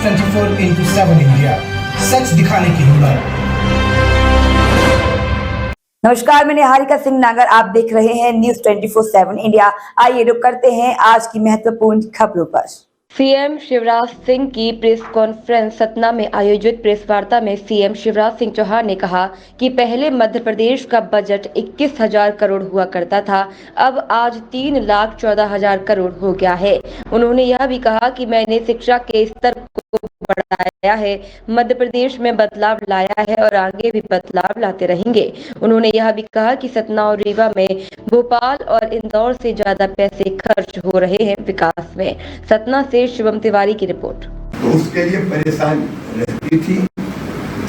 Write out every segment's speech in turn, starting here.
24/7 India, सच दिखाने की हिम्मत। नमस्कार, मैं निहारिका सिंह नागर, आप देख रहे हैं न्यूज 24/7 इंडिया। आइए रुक करते हैं आज की महत्वपूर्ण खबरों पर। सीएम शिवराज सिंह की प्रेस कॉन्फ्रेंस सतना में आयोजित प्रेस वार्ता में सीएम शिवराज सिंह चौहान ने कहा कि पहले मध्य प्रदेश का बजट 21,000 करोड़ हुआ करता था, अब आज 3,14,000 करोड़ हो गया है। उन्होंने यह भी कहा कि मैंने शिक्षा के स्तर को बढ़ाया है, मध्य प्रदेश में बदलाव लाया है और आगे भी बदलाव लाते रहेंगे। उन्होंने यह भी कहा कि सतना और रीवा में भोपाल और इंदौर से ज्यादा पैसे खर्च हो रहे हैं विकास में। सतना से शिवम तिवारी की रिपोर्ट। तो उसके लिए परेशान रहती थी।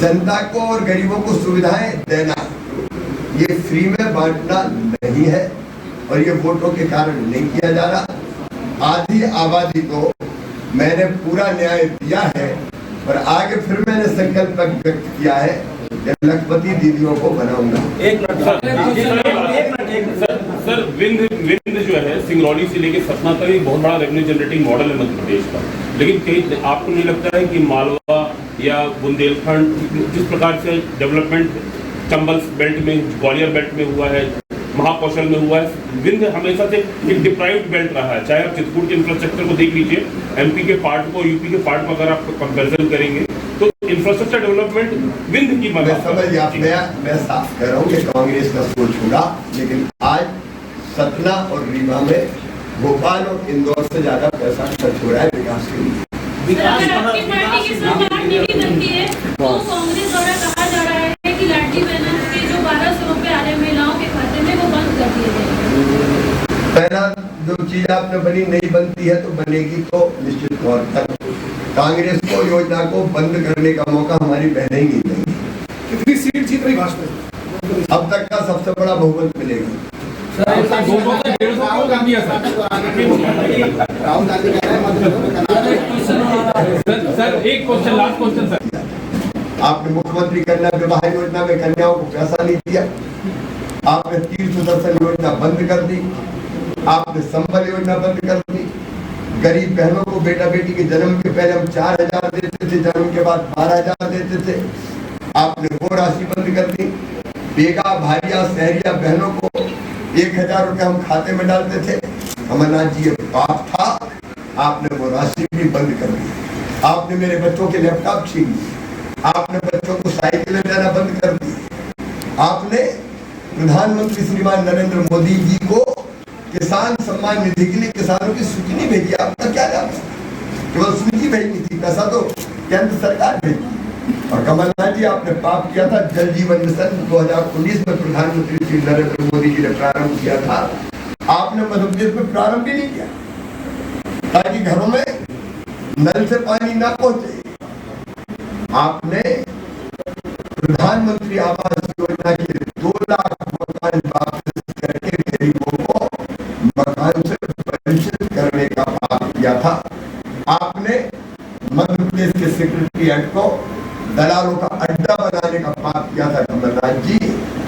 जनता को और गरीबों को सुविधाएं देना, ये फ्री में बांटना नहीं है और ये वोटों के कारण नहीं किया जा रहा। आधी आबादी को मैंने पूरा न्याय दिया है और आगे फिर मैंने संकल्प व्यक्त किया है कि लखपति दीदियों को बनाऊंगा। सर विंध्य जो है सिंगरौली से लेके सतना तक एक बहुत बड़ा रेवेन्यू जनरेटिंग मॉडल है मध्य प्रदेश का, लेकिन कहीं आपको नहीं लगता है कि मालवा या बुंदेलखंड जिस प्रकार से डेवलपमेंट चंबल बेल्ट में, ग्वालियर बेल्ट में हुआ है, महाकौशल में हुआ है, विंध्य हमेशा से एक डिप्राइव्ड बेल्ट रहा है। चाहे आप चित्रकूट के इंफ्रास्ट्रक्चर को देख लीजिए, एमपी के पार्ट को यूपी के पार्ट को अगर आप कंपेरिजन करेंगे तो इंफ्रास्ट्रक्चर डेवलपमेंट विंध्य की मैं साफ कर रहा हूँ कि कांग्रेस का सोच होगा, लेकिन आज सतना और रीवा में भोपाल और इंदौर से ज्यादा पैसा खर्च हो रहा है विकास के लिए। अगर आपकी पार्टी की सरकार नहीं बनती है तो कांग्रेस द्वारा कहा जा रहा है कि लाडली बहन के जो 1200 रुपए आ रहे महिलाओं के खाते में वो बंद कर दिए जाएंगे। पहला जो चीज आपने बनी नहीं बनती है तो बनेगी तो निश्चित तौर पर कांग्रेस को योजना को बंद करने का मौका हमारी बहनें ही नहीं देंगी। कितनी सीट जीत रही भाजपा? अब तक का सबसे बड़ा बहुमत मिलेगा। राहुल गांधी सर, एक क्वेश्चन, लास्ट क्वेश्चन सर। आपने मुख्यमंत्री कन्या विवाह योजना में कन्याओं को पैसा नहीं दिया, आपने तीर्थ दर्शन योजना बंद कर दी, आपने संबल योजना बंद कर दी। गरीब बहनों को बेटा बेटी के जन्म के पहले हम 4,000 देते थे, जन्म के बाद 12,000 देते थे, आपने वो राशि बंद कर दी। बेगा भाइया सहरिया बहनों को 1,000 रुपए हम खाते में डालते थे। कमलनाथ जी ये पाप था, आपने वो राशि भी बंद कर दी। आपने मेरे बच्चों के लैपटॉप छीन लिए, आपने बच्चों को साइकिलें देना बंद कर दी। आपने प्रधानमंत्री श्रीमान नरेंद्र मोदी जी को किसान सम्मान निधि के लिए किसानों की सूची नहीं भेजी। आपका क्या नाम है? केवल सूची भेजी थी, पैसा तो केंद्र सरकार भेजी। और कमलनाथ जी आपने पाप किया था। जल जीवन मिशन 2019 में प्रधानमंत्री श्री नरेंद्र मोदी जी ने प्रारंभ किया था, आपने मध्य प्रदेश में प्रारंभ भी नहीं किया ताकि घरों में नल से पानी ना पहुंचे। आपने प्रधानमंत्री आवास योजना के 2 लाख मकान वापस करके गरीबों को मकान से वंचित करने का पाप किया था। आपने मध्य प्रदेश के सेक्रेटरी एक्ट को दलालों का अड्डा बनाने का पाप किया था कमलनाथ जी।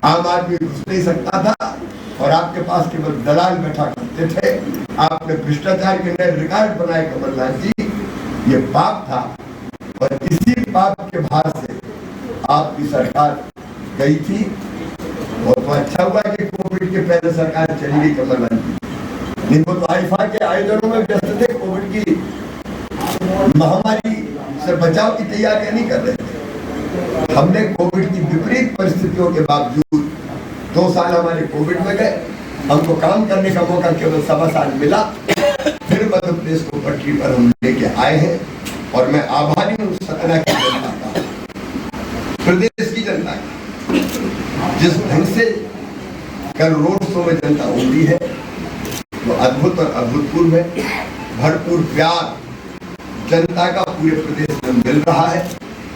आम आदमी घुस नहीं सकता था और आपके पास केवल दलाल बैठा करते थे। आपने भ्रष्टाचार के नए रिकॉर्ड बनाए कमलनाथ जी, ये पाप था। और इसी पाप के भार से आपकी सरकार गई थी। और तो अच्छा हुआ कि कोविड के पहले सरकार चली गई कमलनाथ जी, नहीं तो आईफा के आयोजनों में व्यस्त थे, कोविड की महामारी से बचाव की तैयारियां नहीं कर रहे थे। हमने कोविड की विपरीत परिस्थितियों के बावजूद 2 साल हमारे कोविड में गए, हमको काम करने का मौका केवल 1.25 साल मिला। फिर मध्य प्रदेश को पटरी पर हम लेके आए हैं और मैं आभारी हूँ सतना की जनता का, प्रदेश की जनता का। जिस ढंग से कल रोड शो में जनता उमड़ी है वो अद्भुत और अभूतपूर्व है। भरपूर प्यार जनता का पूरे प्रदेश में मिल रहा है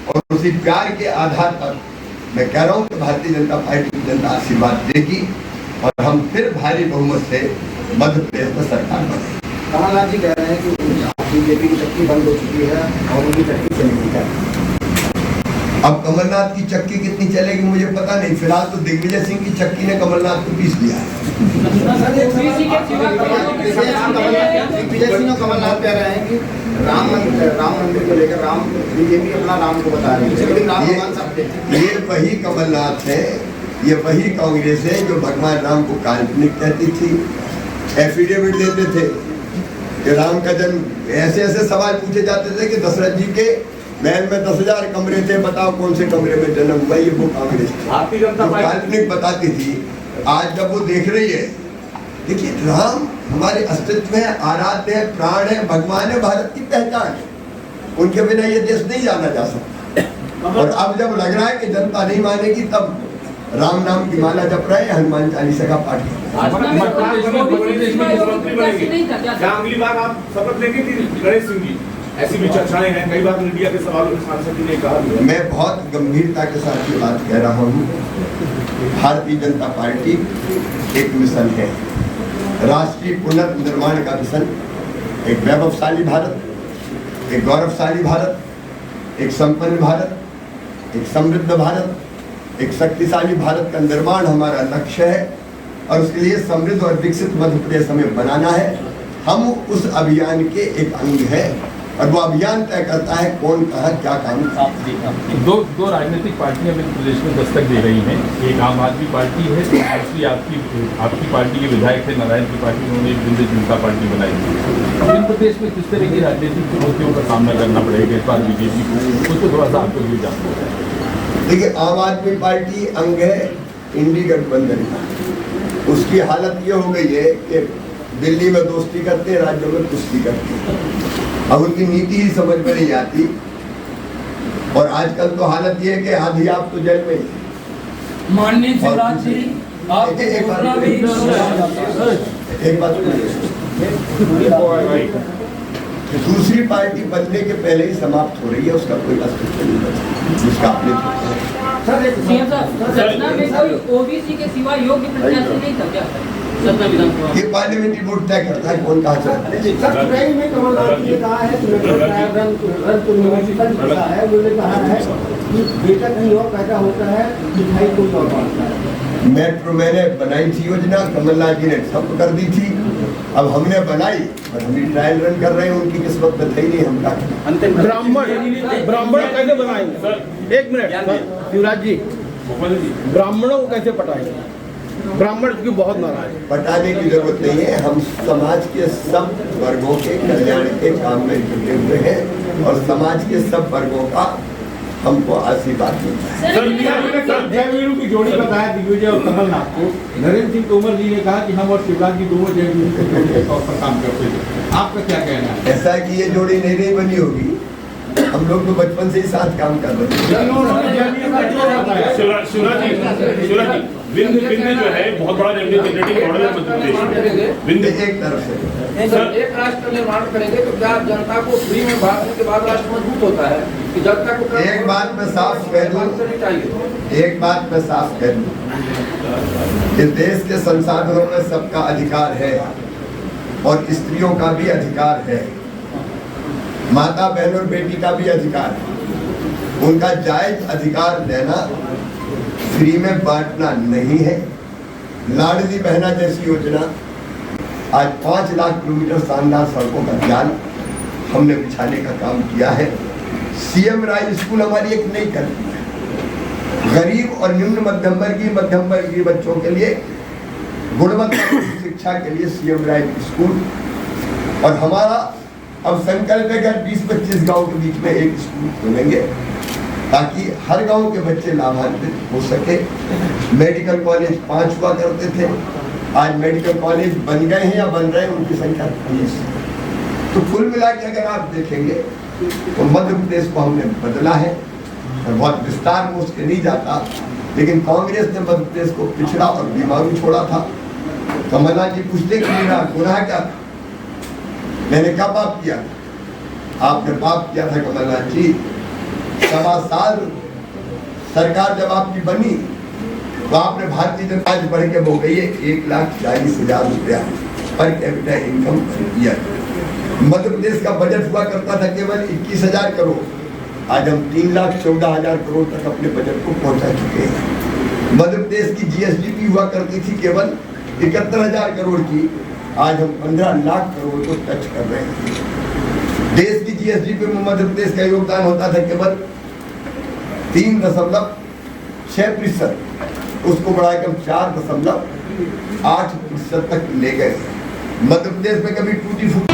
और उसी प्यार के आधार पर मैं कह रहा हूँ कि भारतीय जनता पार्टी की जनता आशीर्वाद देगी और हम फिर भारी बहुमत से मध्य प्रदेश में सरकार बने। कमलनाथ जी कह रहे हैं कि बीजेपी की चक्की बंद हो चुकी है और उनकी चक्की चलेगी क्या? अब कमलनाथ की चक्की कितनी चलेगी मुझे पता नहीं। फिलहाल तो दिग्विजय सिंह की चक्की ने कमलनाथ को पीस लिया है। दिग्विजय सिंह और कमलनाथ कह रहे हैं कि राम मंदिर को लेकर बीजेपी अपना राम को बता रही है, लेकिन राम भगवान सबके। ये वही कमलनाथ है, ये वही कांग्रेस है जो भगवान राम को काल्पनिक कहती थी, एफिडेविट देते थे कि राम का जन्म, ऐसे ऐसे सवाल पूछे जाते थे कि दशरथ जी के महल में 10,000 कमरे थे, बताओ कौन से कमरे में जन्म हुआ। ये वो कांग्रेस थी जो काल्पनिक बताती थी। आज जब वो देख रही है, देखिए राम हमारे अस्तित्व है, आराध्य है, प्राण है, भगवान है, भारत की पहचान है, उनके बिना ये देश नहीं जाना जा सकता। और अब जब लग रहा है कि जनता नहीं मानेगी, तब राम नाम की माला जप रहे हैं, हनुमान चालीसा का पाठ अगली बार आप शपथ लेंगे कि गणेश सिंह जी, ऐसी भी चर्चाएं हैं, कई बार मीडिया के सवालों में सांसद जी ने कहा। मैं बहुत गंभीरता के साथ ये बात कह रहा हूँ, भारतीय जनता पार्टी एक मिशन है, राष्ट्रीय पुनर्निर्माण का मिशन, एक वैभवशाली भारत, एक गौरवशाली भारत, एक संपन्न भारत, एक समृद्ध भारत, एक शक्तिशाली भारत का निर्माण हमारा लक्ष्य है। और उसके लिए समृद्ध और विकसित मध्य प्रदेश हमें बनाना है। हम उस अभियान के एक अंग हैं और वो अभियान तय करता है कौन कहाँ क्या काम करता है। दो राजनीतिक पार्टियां अभी प्रदेश में दस्तक दे रही हैं, एक आम आदमी पार्टी है, दूसरी आपकी पार्टी के विधायक थे नारायण की पार्टी, उन्होंने भारतीय जनता पार्टी बनाई थी। इन प्रदेश में किस तरह की राजनीतिक चुनौतियों का सामना करना पड़ेगा इस बार बीजेपी को, उसको थोड़ा सा आपको भी जानना है। देखिए, आम आदमी पार्टी अंग है इंडी गठबंधन का, उसकी हालत ये हो गई है कि दिल्ली में दोस्ती करते हैं, राज्यों में कुश्ती करते हैं। अब उनकी नीति ही समझ में नहीं आती। और आजकल तो हालत ये है कि आधी आप तो जेल में ही। माननीय शिवराज जी, एक बात दूसरी पार्टी बनने के पहले ही समाप्त हो रही है, उसका कोई अस्तित्व नहीं बचा जिसका आपने सतना में कोई ओबीसी के सिवा योग्य प्रत्याशी नहीं था क्या? सतना विधानसभा ये पार्लियामेंटी बोर्ड तय करता है कौन कहाँ से। में कमलनाथ जी ने कहा है कि बेटा कहीं और पैदा होता है, मिठाई कोई और बांटता है। मेट्रो मैंने बनाई थी योजना, कमलनाथ जी ने ठप कर दी थी। अब हमने बनाई और हम ट्रायल रन कर रहे हैं, उनकी किस्मत में थी नहीं, हम क्या। ब्राह्मण कैसे बनाएंगे? एक मिनट शिवराज जी, ब्राह्मणों को कैसे पटाएंगे? ब्राह्मण की बहुत नाराज। पटाने की जरूरत नहीं है, हम समाज के सब वर्गों के कल्याण के काम में जुटे हुए हैं और समाज के सब वर्गों का हमको आशीर्वाद मिलता है। जयवीरों की जोड़ी बताया दिग्विजय और कमलनाथ को, नरेंद्र सिंह तोमर जी ने कहा कि हम और शिवराज जी दोनों जयवीरों के जोड़ी के तौर पर काम करते हैं। आपका क्या कहना है? ऐसा है कि ये जोड़ी नहीं बनी होगी, हम लोग तो बचपन से ही साथ काम कर रहे हैं। शिवराज जी, विंध्य जो है बहुत बड़ा रेवेन्यू जनरेटिंग मॉडल है मध्य प्रदेश में। विंध्य एक तरफ से एक राष्ट्र निर्माण करेंगे तो क्या जनता को फ्री में बांटने के बाद राष्ट्र मजबूत होता है कि जनता को? एक बात मैं साफ कह दूं, एक बात मैं साफ कह दूं कि देश के संसाधनों में सबका अधिकार है और स्त्रियों का भी अधिकार है, माता बहन और बेटी का भी अधिकार है। उनका जायज अधिकार लेना, फ्री में बांटना नहीं है। लाडली बहना जैसी योजना, आज 5 लाख किलोमीटर शानदार सड़कों का जाल हमने बिछाने का काम किया है। सीएम राय स्कूल हमारी एक नई कल्पना है, गरीब और निम्न मध्यम वर्गीय बच्चों के लिए गुणवत्ता शिक्षा के लिए सीएम राय स्कूल। और हमारा अब संकल्प है कि 20-25 गांव के बीच में एक स्कूल खोलेंगे ताकि हर गांव के बच्चे लाभान्वित हो सके। मेडिकल कॉलेज 5 हुआ करते थे, आज मेडिकल कॉलेज बन गए हैं या बन रहे हैं, उनकी संख्या 30। तो कुल मिला के अगर आप देखेंगे तो मध्य प्रदेश को हमने बदला है और बहुत विस्तार में उसके नहीं जाता, लेकिन कांग्रेस ने मध्य प्रदेश को पिछड़ा और बीमारू छोड़ा था। कमलनाथ जी पूछते कि मेरा गुनाह क्या था, मैंने क्या पाप किया? आपने पाप किया था कमलनाथ जी, 7 साल सरकार जब आपकी बनी तो आपने भारतीय जनता पार्टी बढ़ के हो गई है 1,40,000 रुपया per capita income per year. Madhya Pradesh का बजट हुआ करता था केवल 21,000 करोड़, आज हम 3,14,000 करोड़ तक अपने बजट को पहुंचा चुके हैं। मध्य प्रदेश की जीएसडीपी हुआ करती थी केवल 71,000 करोड़ की, आज हम 15 लाख करोड़ को टच कर रहे हैं। देश की जीएसडीपी में मध्य प्रदेश का योगदान होता था केवल 3.6%, उसको बढ़ाकर हम 4.8% तक ले गए। मध्य प्रदेश में कभी टूटी फूटी